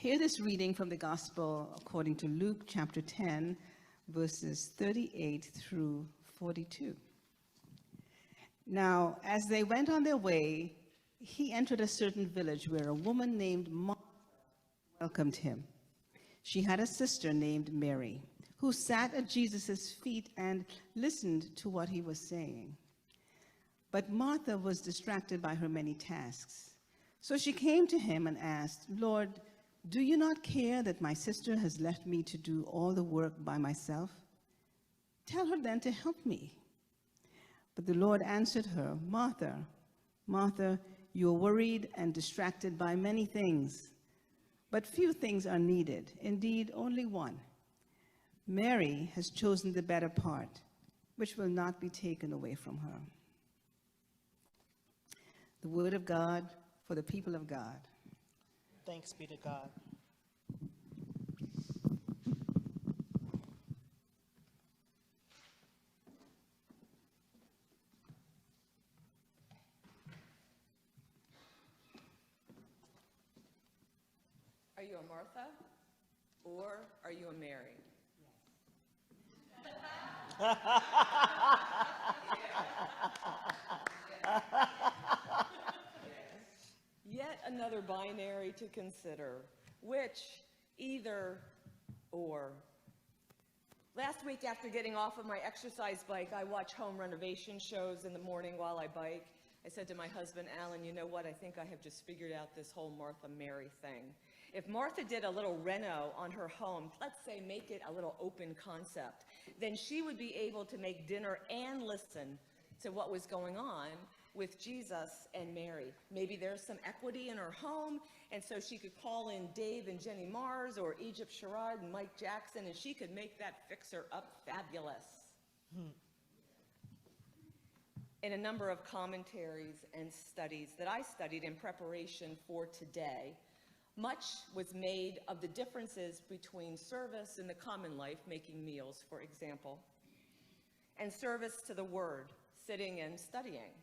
Hear this reading from the Gospel according to Luke chapter 10, verses 38 through 42. Now, as they went on their way, he entered a certain village where a woman named Martha welcomed him. She had a sister named Mary, who sat at Jesus' feet and listened to what he was saying. But Martha was distracted by her many tasks. So she came to him and asked, "Lord, do you not care that my sister has left me to do all the work by myself? Tell her then to help me." But the Lord answered her, "Martha, Martha, you are worried and distracted by many things, but few things are needed, indeed only one. Mary has chosen the better part, which will not be taken away from her." The word of God for the people of God. Thanks be to God. Are you a Martha or are you a Mary? Yet another binary to consider. Which? Either or. Last week, after getting off of my exercise bike, I watch home renovation shows in the morning while I bike. I said to my husband, Alan, you know what? I think I have just figured out this whole Martha-Mary thing. If Martha did a little reno on her home, let's say make it a little open concept, then she would be able to make dinner and listen to what was going on with Jesus and Mary. Maybe there's some equity in her home, and so she could call in Dave and Jenny Mars or Egypt Sherrod and Mike Jackson, and she could make that fixer-up fabulous. In a number of commentaries and studies that I studied in preparation for today, much was made of the differences between service in the common life, making meals, for example, and service to the Word, sitting and studying.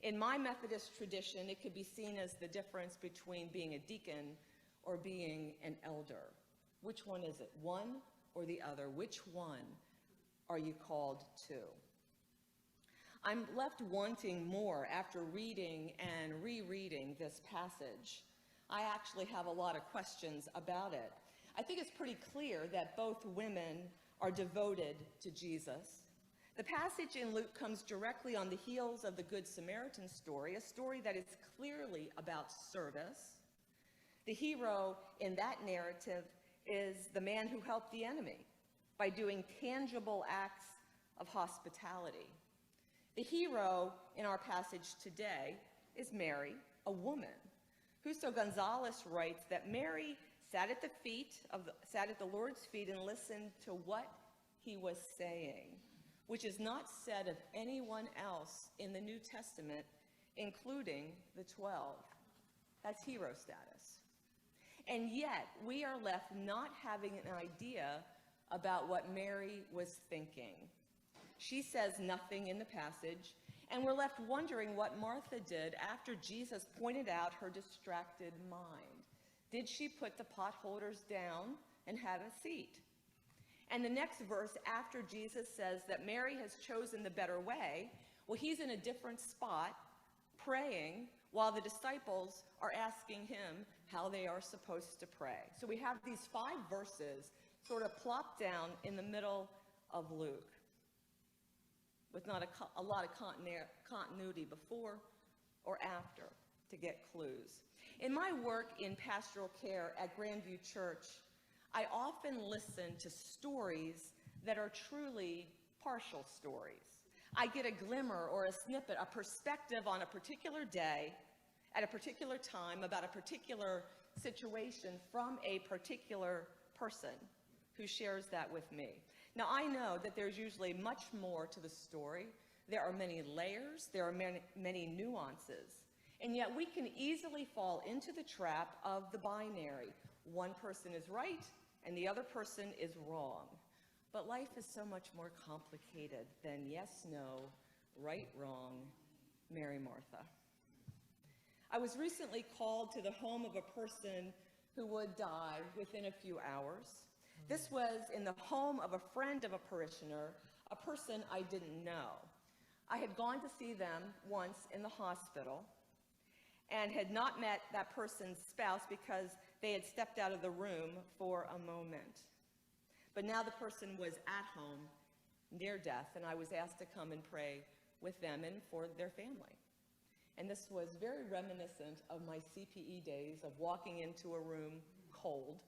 In my Methodist tradition, it could be seen as the difference between being a deacon or being an elder. Which one is it? One or the other? Which one are you called to? I'm left wanting more after reading and rereading this passage. I actually have a lot of questions about it. I think it's pretty clear that both women are devoted to Jesus. The passage in Luke comes directly on the heels of the Good Samaritan story, a story that is clearly about service. The hero in that narrative is the man who helped the enemy by doing tangible acts of hospitality. The hero in our passage today is Mary, a woman. Justo Gonzalez writes that Mary sat at the Lord's feet and listened to what he was saying, which is not said of anyone else in the New Testament, including the 12. That's hero status. And yet, we are left not having an idea about what Mary was thinking. She says nothing in the passage, and we're left wondering what Martha did after Jesus pointed out her distracted mind. Did she put the pot holders down and have a seat? And the next verse, after Jesus says that Mary has chosen the better way, well, he's in a different spot praying while the disciples are asking him how they are supposed to pray. So we have these 5 verses sort of plopped down in the middle of Luke with not a lot of continuity before or after to get clues. In my work in pastoral care at Grandview Church, I often listen to stories that are truly partial stories. I get a glimmer or a snippet, a perspective on a particular day, at a particular time, about a particular situation from a particular person who shares that with me. Now, I know that there's usually much more to the story. There are many layers, there are many nuances, and yet we can easily fall into the trap of the binary. One person is right, and the other person is wrong. But life is so much more complicated than yes, no, right, wrong, Mary, Martha. I was recently called to the home of a person who would die within a few hours. This was in the home of a friend of a parishioner, a person I didn't know. I had gone to see them once in the hospital and had not met that person's spouse because they had stepped out of the room for a moment. But now the person was at home near death, and I was asked to come and pray with them and for their family. And this was very reminiscent of my CPE days of walking into a room cold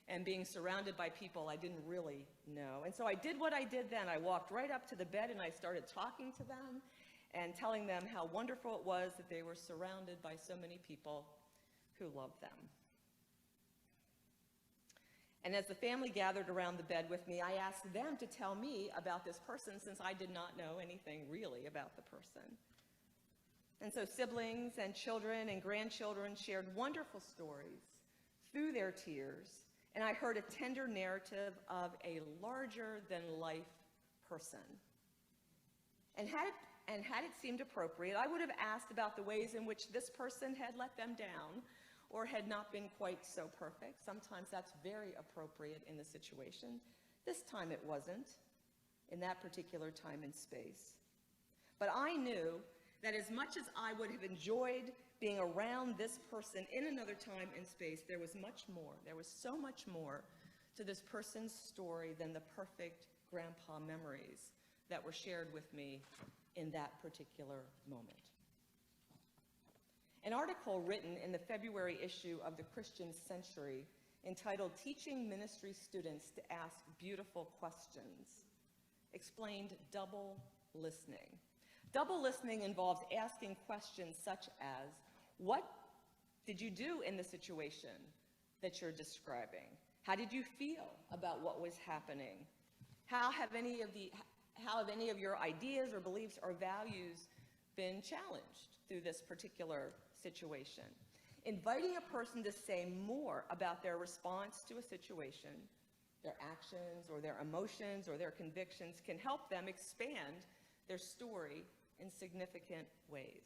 and being surrounded by people I didn't really know. And so I did what I did then. I walked right up to the bed and I started talking to them and telling them how wonderful it was that they were surrounded by so many people who loved them. And as the family gathered around the bed with me, I asked them to tell me about this person since I did not know anything really about the person. And so siblings and children and grandchildren shared wonderful stories through their tears, and I heard a tender narrative of a larger-than-life person. And had it seemed appropriate, I would have asked about the ways in which this person had let them down or had not been quite so perfect. Sometimes that's very appropriate in the situation. This time it wasn't, in that particular time and space. But I knew that as much as I would have enjoyed being around this person in another time and space, there was much more. There was so much more to this person's story than the perfect grandpa memories that were shared with me in that particular moment. An article written in the February issue of the Christian Century entitled "Teaching Ministry Students to Ask Beautiful Questions" explained double listening. Double listening involves asking questions such as, what did you do in the situation that you're describing? How did you feel about what was happening? How have any of your ideas or beliefs or values been challenged through this particular situation? Inviting a person to say more about their response to a situation, their actions or their emotions or their convictions can help them expand their story in significant ways.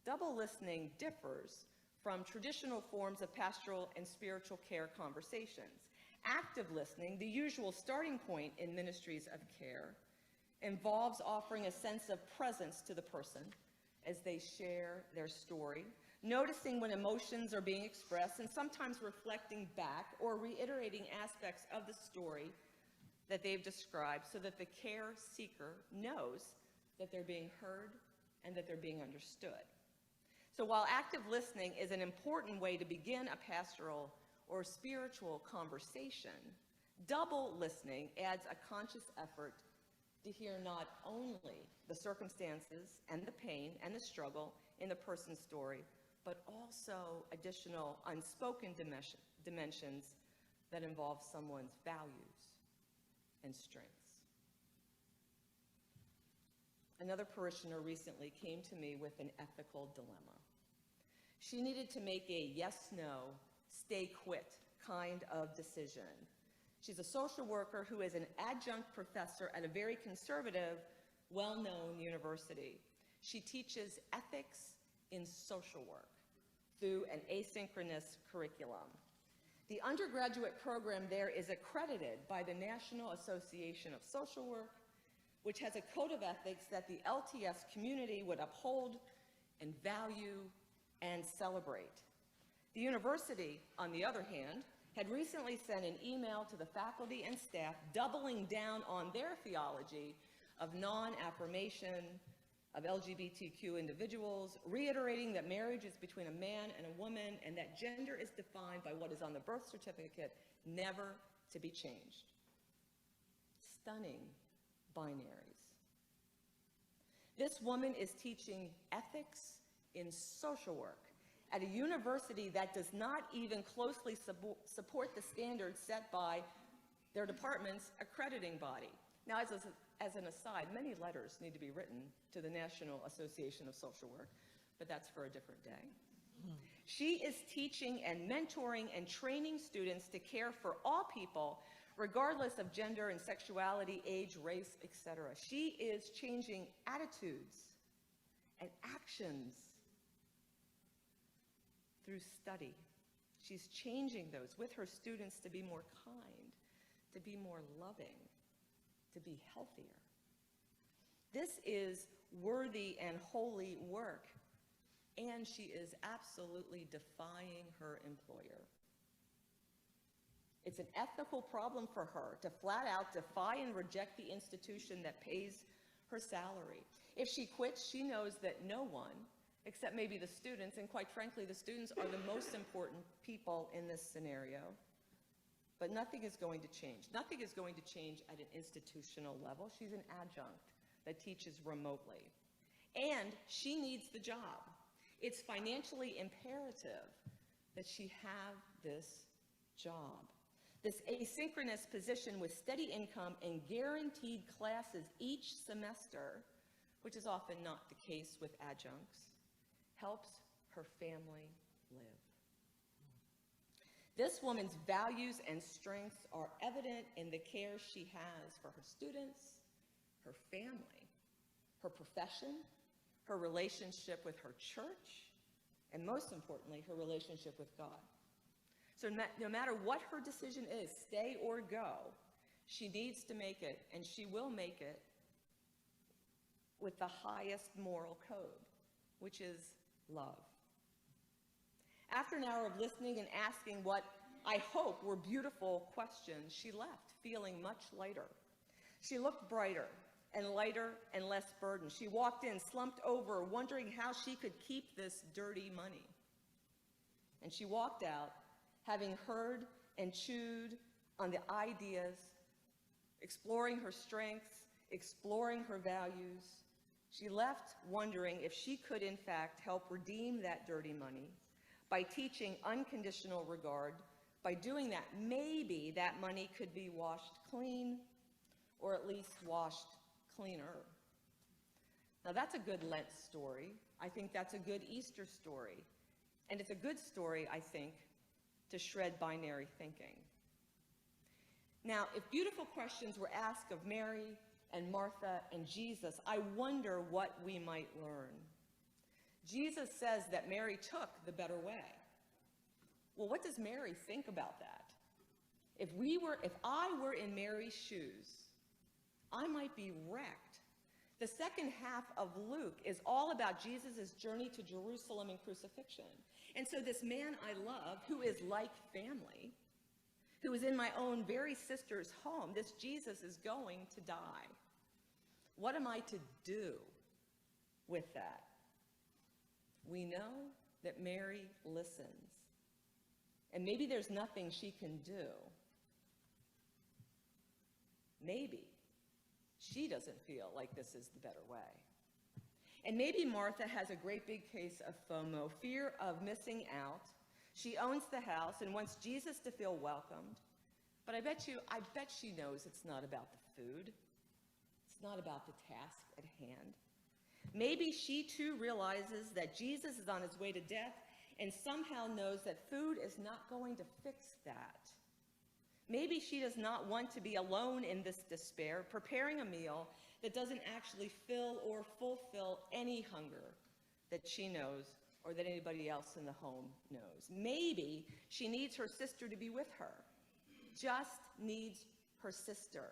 Double listening differs from traditional forms of pastoral and spiritual care conversations. Active listening, the usual starting point in ministries of care, involves offering a sense of presence to the person as they share their story, noticing when emotions are being expressed, and sometimes reflecting back or reiterating aspects of the story that they've described so that the care seeker knows that they're being heard and that they're being understood. So while active listening is an important way to begin a pastoral or spiritual conversation, double listening adds a conscious effort to hear not only the circumstances and the pain and the struggle in the person's story, but also additional unspoken dimensions that involve someone's values and strengths. Another parishioner recently came to me with an ethical dilemma. She needed to make a yes-no, stay-quit kind of decision. She's a social worker who is an adjunct professor at a very conservative, well-known university. She teaches ethics in social work through an asynchronous curriculum. The undergraduate program there is accredited by the National Association of Social Work, which has a code of ethics that the LTS community would uphold and value and celebrate. The university, on the other hand, had recently sent an email to the faculty and staff doubling down on their theology of non-affirmation of LGBTQ individuals, reiterating that marriage is between a man and a woman and that gender is defined by what is on the birth certificate, never to be changed. Stunning binaries. This woman is teaching ethics in social work at a university that does not even closely support the standards set by their department's accrediting body. Now, as an aside, many letters need to be written to the National Association of Social Work, but that's for a different day. She is teaching and mentoring and training students to care for all people, regardless of gender and sexuality, age, race, etc. She is changing attitudes and actions through study. She's changing those with her students to be more kind, to be more loving, to be healthier. This is worthy and holy work, and she is absolutely defying her employer. It's an ethical problem for her to flat out defy and reject the institution that pays her salary. If she quits, she knows that no one, except maybe the students, and quite frankly, the students are the most important people in this scenario, but nothing is going to change. Nothing is going to change at an institutional level. She's an adjunct that teaches remotely, and she needs the job. It's financially imperative that she have this job. This asynchronous position with steady income and guaranteed classes each semester, which is often not the case with adjuncts, helps her family live. This woman's values and strengths are evident in the care she has for her students, her family, her profession, her relationship with her church, and most importantly, her relationship with God. So no matter what her decision is, stay or go, she needs to make it, and she will make it with the highest moral code, which is love. After an hour of listening and asking what I hope were beautiful questions, she left feeling much lighter. She looked brighter and lighter and less burdened. She walked in, slumped over, wondering how she could keep this dirty money. And she walked out, having heard and chewed on the ideas, exploring her strengths, exploring her values. She left wondering if she could, in fact, help redeem that dirty money by teaching unconditional regard. By doing that, maybe that money could be washed clean, or at least washed cleaner. Now, that's a good Lent story. I think that's a good Easter story. And it's a good story, I think, to shred binary thinking. Now, if beautiful questions were asked of Mary and Martha and Jesus, I wonder what we might learn. Jesus says that Mary took the better way. Well, what does Mary think about that? If I were in Mary's shoes, I might be wrecked. The second half of Luke is all about Jesus' journey to Jerusalem and crucifixion. And so this man I love, who is like family, who is in my own very sister's home, this Jesus is going to die. What am I to do with that? We know that Mary listens. And maybe there's nothing she can do. Maybe she doesn't feel like this is the better way. And maybe Martha has a great big case of FOMO, fear of missing out. She owns the house and wants Jesus to feel welcomed. But I bet she knows it's not about the food. It's not about the task at hand. Maybe she too realizes that Jesus is on his way to death and somehow knows that food is not going to fix that. Maybe she does not want to be alone in this despair, preparing a meal that doesn't actually fill or fulfill any hunger that she knows or that anybody else in the home knows. Maybe she needs her sister to be with her, just needs her sister.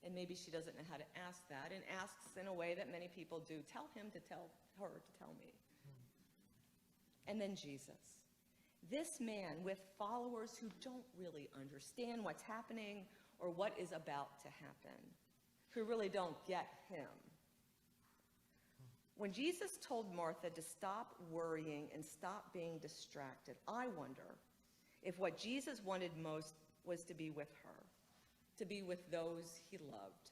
And maybe she doesn't know how to ask that and asks in a way that many people do. Tell him to tell her to tell me. And then Jesus. This man with followers who don't really understand what's happening or what is about to happen, who really don't get him. When Jesus told Martha to stop worrying and stop being distracted, I wonder if what Jesus wanted most was to be with her, to be with those he loved,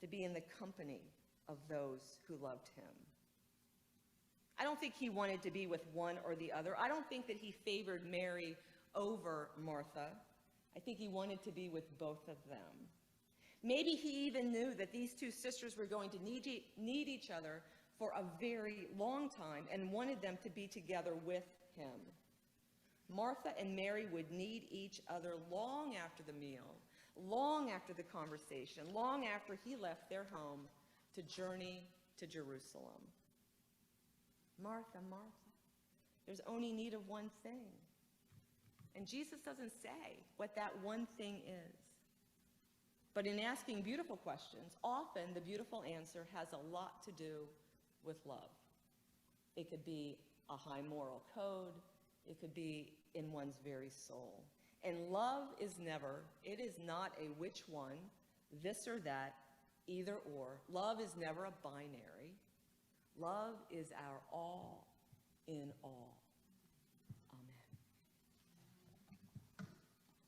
to be in the company of those who loved him. I don't think he wanted to be with one or the other. I don't think that he favored Mary over Martha. I think he wanted to be with both of them. Maybe he even knew that these two sisters were going to need each other for a very long time and wanted them to be together with him. Martha and Mary would need each other long after the meal, long after the conversation, long after he left their home to journey to Jerusalem. Martha, Martha, there's only need of one thing. And Jesus doesn't say what that one thing is. But in asking beautiful questions, often the beautiful answer has a lot to do with love. It could be a high moral code. It could be in one's very soul. And love is never, it is not a which one, this or that, either or. Love is never a binary. Love is our all in all.